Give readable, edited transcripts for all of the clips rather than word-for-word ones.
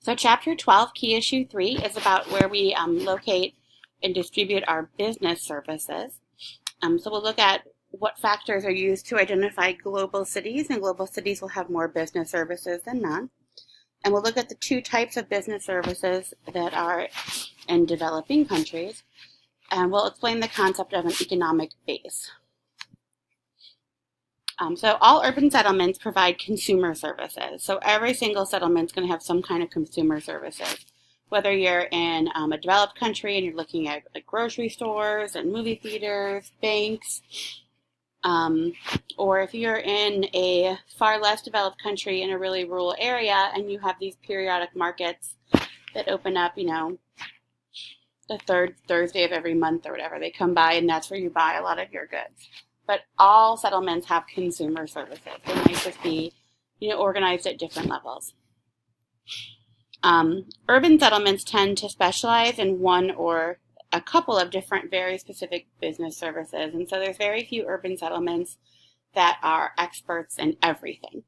So Chapter 12, Key Issue 3, is about where we locate and distribute our business services. So we'll look at what factors are used to identify global cities, and global cities will have more business services than none. And we'll look at the two types of business services that are in developing countries, and we'll explain the concept of an economic base. So all urban settlements provide consumer services. So every single settlement is going to have some kind of consumer services. Whether you're in a developed country and you're looking at like grocery stores and movie theaters, banks, or if you're in a far less developed country in a really rural area and you have these periodic markets that open up, the third Thursday of every month or whatever, they come by and that's where you buy a lot of your goods. But all settlements have consumer services. They might just be, organized at different levels. Urban settlements tend to specialize in one or a couple of different very specific business services. And so there's very few urban settlements that are experts in everything.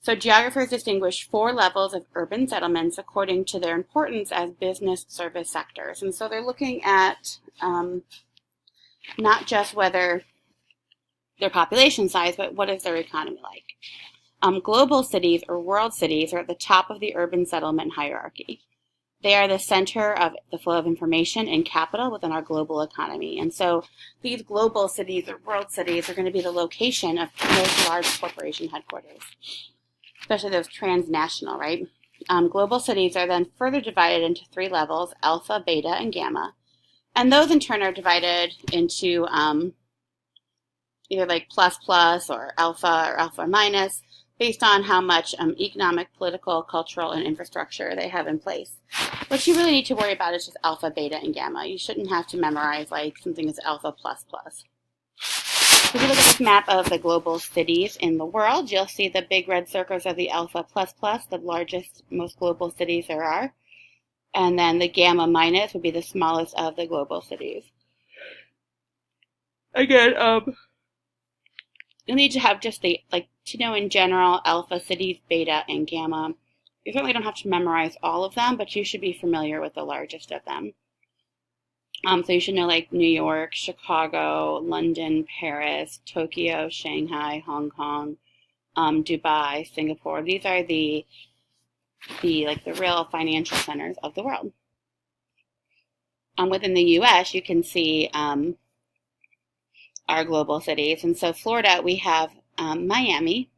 So geographers distinguish 4 levels of urban settlements according to their importance as business service sectors. And so they're looking at not just whether their population size, but what is their economy like? Global cities or world cities are at the top of the urban settlement hierarchy. They are the center of the flow of information and capital within our global economy. And so these global cities or world cities are going to be the location of those large corporation headquarters, especially those transnational, right? Global cities are then further divided into 3 levels, alpha, beta, and gamma. And those in turn are divided into either like plus or alpha minus, based on how much economic, political, cultural, and infrastructure they have in place. What you really need to worry about is just alpha, beta, and gamma. You shouldn't have to memorize like something is alpha plus. If you look at this map of the global cities in the world, you'll see the big red circles are the alpha plus, the largest, most global cities there are. And then the gamma minus would be the smallest of the global cities. Again, you'll need to have just to know in general alpha cities, beta, and gamma. You certainly don't have to memorize all of them, but you should be familiar with the largest of them. So you should know like New York, Chicago, London, Paris, Tokyo, Shanghai, Hong Kong, Dubai, Singapore. These are the real financial centers of the world. Within the U.S., you can see our global cities. And so Florida, we have Miami,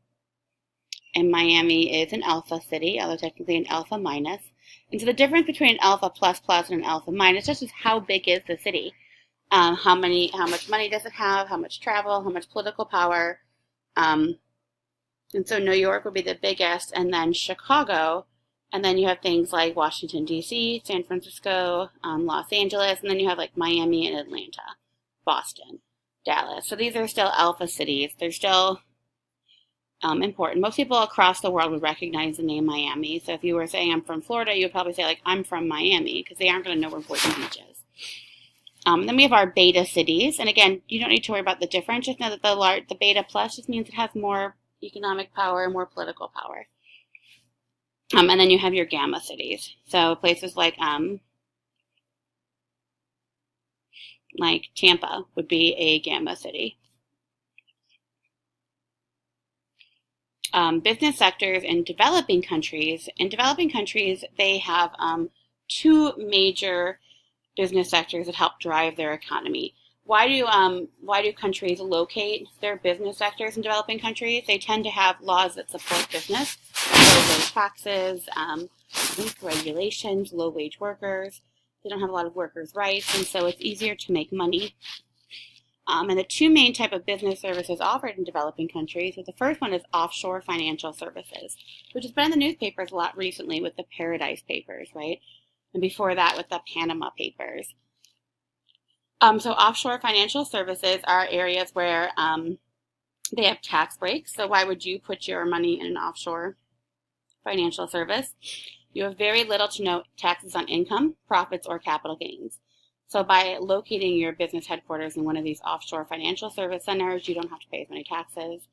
and Miami is an alpha city, although technically an alpha minus. And so the difference between an alpha plus and an alpha minus just is how big is the city. How much money does it have, how much travel, how much political power. And so New York would be the biggest, and then Chicago, and then you have things like Washington, D.C., San Francisco, Los Angeles, and then you have like Miami and Atlanta, Boston, Dallas. So these are still alpha cities. They're still important. Most people across the world would recognize the name Miami. So if you were saying I'm from Florida, you would probably say like I'm from Miami, because they aren't going to know where Boynton Beach is. Then we have our beta cities, and again, you don't need to worry about the difference. Just know that the beta plus just means it has more economic power and more political power. And then you have your gamma cities. So places like Tampa would be a gamma city. Business sectors in developing countries. In developing countries, they have 2 major business sectors that help drive their economy. Why do countries locate their business sectors in developing countries? They tend to have laws that support business, low taxes, weak regulations, low wage workers. They don't have a lot of workers' rights, and so it's easier to make money. And the 2 main type of business services offered in developing countries, the first one is offshore financial services, which has been in the newspapers a lot recently with the Paradise Papers, right? And before that with the Panama Papers. So offshore financial services are areas where they have tax breaks. So why would you put your money in an offshore financial service? You have very little to no taxes on income, profits, or capital gains. So by locating your business headquarters in one of these offshore financial service centers, you don't have to pay as many taxes.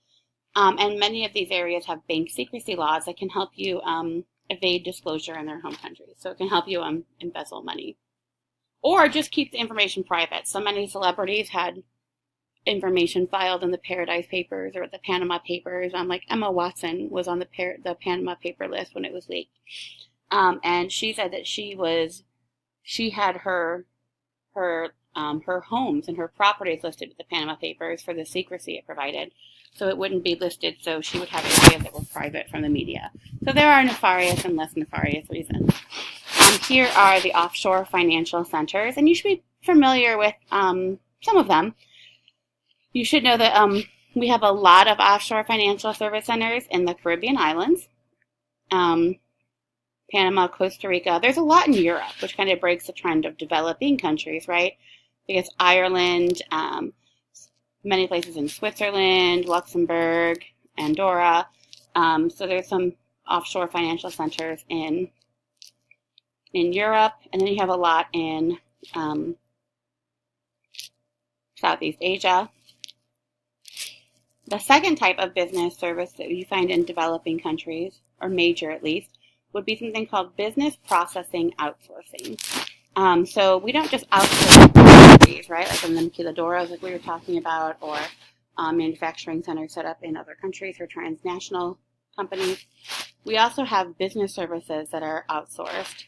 And many of these areas have bank secrecy laws that can help you evade disclosure in their home country. So it can help you embezzle money. Or just keep the information private. So many celebrities had information filed in the Paradise Papers or the Panama Papers. Like Emma Watson was on the Panama paper list when it was leaked. And she said that she had her homes and her properties listed with the Panama Papers for the secrecy it provided. So it wouldn't be listed, so she would have areas that were private from the media. So there are nefarious and less nefarious reasons. Here are the offshore financial centers, and you should be familiar with some of them. You should know that we have a lot of offshore financial service centers in the Caribbean islands, Panama, Costa Rica. There's a lot in Europe, which kind of breaks the trend of developing countries, right? Because Ireland, many places in Switzerland, Luxembourg, Andorra. So there's some offshore financial centers in Europe, and then you have a lot in Southeast Asia. The second type of business service that you find in developing countries, or major at least, would be something called business processing outsourcing. So we don't just outsource countries, right? Like in the maquiladoras, like we were talking about, or manufacturing centers set up in other countries or transnational companies. We also have business services that are outsourced.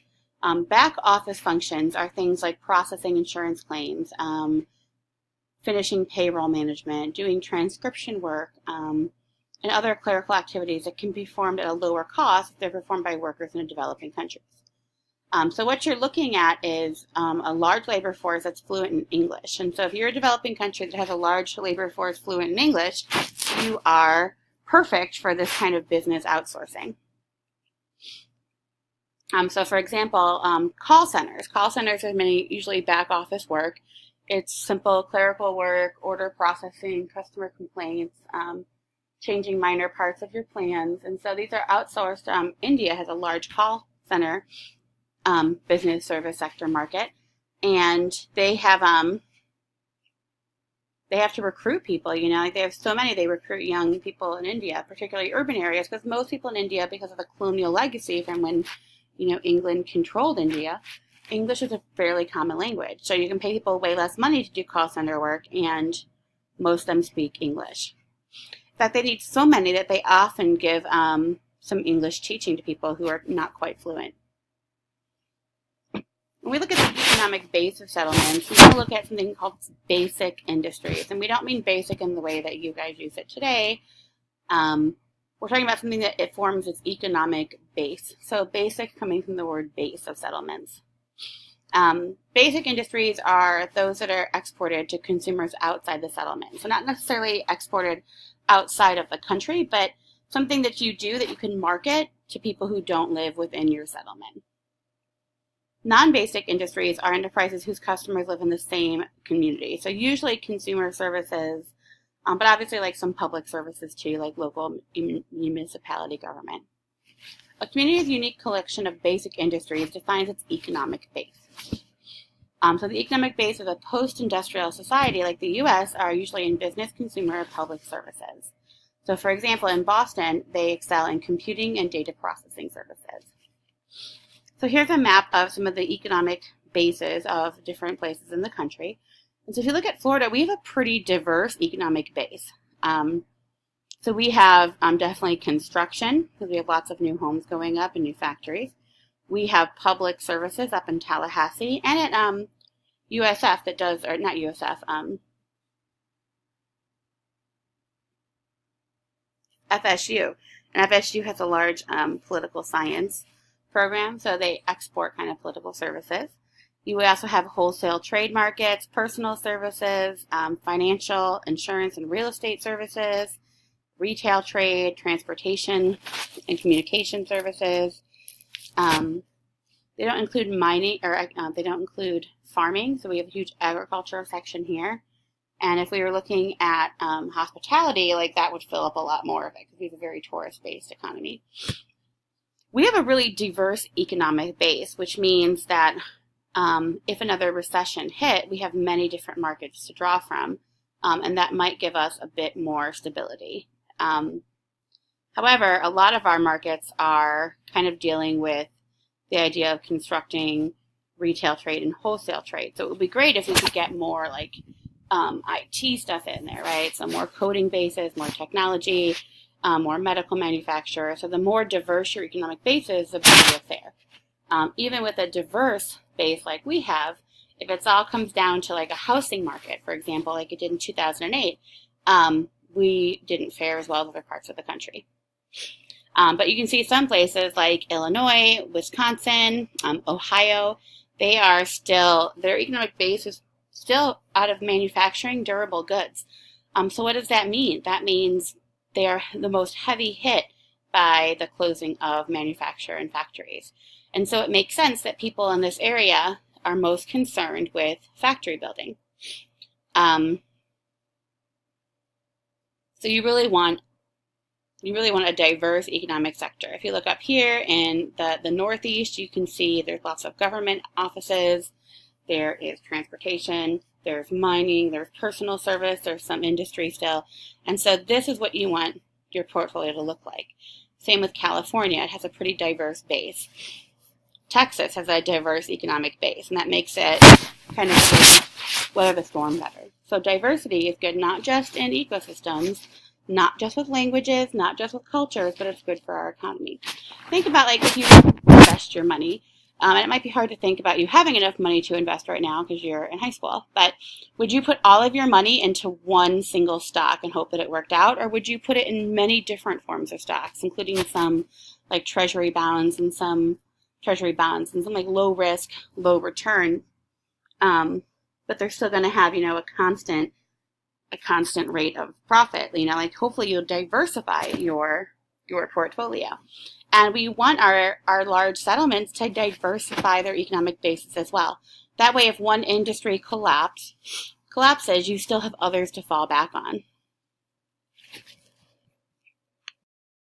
Back office functions are things like processing insurance claims, finishing payroll management, doing transcription work, and other clerical activities that can be performed at a lower cost if they're performed by workers in developing countries. So what you're looking at is a large labor force that's fluent in English. And so if you're a developing country that has a large labor force fluent in English, you are perfect for this kind of business outsourcing. So for example, call centers. Call centers are usually back office work. It's simple clerical work, order processing, customer complaints, changing minor parts of your plans. And so these are outsourced. India has a large call center business service sector market, and they have to recruit people. Like they have so many. They recruit young people in India, particularly urban areas, because most people in India, because of the colonial legacy from when England controlled India, English is a fairly common language. So you can pay people way less money to do call center work, and most of them speak English. In fact, they need so many that they often give some English teaching to people who are not quite fluent. When we look at the economic base of settlements, we want to look at something called basic industries. And we don't mean basic in the way that you guys use it today. We're talking about something that it forms its economic base. So basic coming from the word base of settlements. Basic industries are those that are exported to consumers outside the settlement. So not necessarily exported outside of the country, but something that you do that you can market to people who don't live within your settlement. Non-basic industries are enterprises whose customers live in the same community. So usually consumer services, but obviously like some public services too, like local municipality government. A community's unique collection of basic industries defines its economic base. So the economic base of a post-industrial society like the U.S. are usually in business, consumer, or public services. So for example, in Boston, they excel in computing and data processing services. So here's a map of some of the economic bases of different places in the country. And so if you look at Florida, we have a pretty diverse economic base. So we have definitely construction, because we have lots of new homes going up and new factories. We have public services up in Tallahassee, and at USF that does, or not USF, FSU. And FSU has a large political science program, so they export kind of political services. You also have wholesale trade markets, personal services, financial, insurance, and real estate services, retail trade, transportation, and communication services. They don't include mining, or they don't include farming, so we have a huge agriculture section here. And if we were looking at hospitality, like that would fill up a lot more of it, because we have a very tourist-based economy. We have a really diverse economic base, which means that if another recession hit, we have many different markets to draw from, and that might give us a bit more stability. However, a lot of our markets are kind of dealing with the idea of constructing retail trade and wholesale trade. So it would be great if we could get more like IT stuff in there, right? So more coding bases, more technology, more medical manufacturer. So the more diverse your economic base is, the better it's there. Even with a diverse base like we have, if it all comes down to like a housing market, for example, like it did in 2008, we didn't fare as well as other parts of the country. But you can see some places like Illinois, Wisconsin, Ohio, they are still, their economic base is still out of manufacturing durable goods. So what does that mean? That means they are the most heavy hit by the closing of manufacturing factories. And so it makes sense that people in this area are most concerned with factory building. So you really want a diverse economic sector. If you look up here in the Northeast, you can see there's lots of government offices, there is transportation, there's mining, there's personal service, there's some industry still. And so this is what you want your portfolio to look like. Same with California, it has a pretty diverse base. Texas has a diverse economic base, and that makes it kind of weather the storm better. So diversity is good not just in ecosystems, not just with languages, not just with cultures, but it's good for our economy. Think about like if you invest your money, and it might be hard to think about you having enough money to invest right now because you're in high school, but would you put all of your money into one single stock and hope that it worked out, or would you put it in many different forms of stocks, including some like treasury bonds and some like low risk, low return, but they're still going to have, a constant rate of profit. Like hopefully you'll diversify your portfolio. And we want our large settlements to diversify their economic basis as well. That way, if one industry collapses, you still have others to fall back on.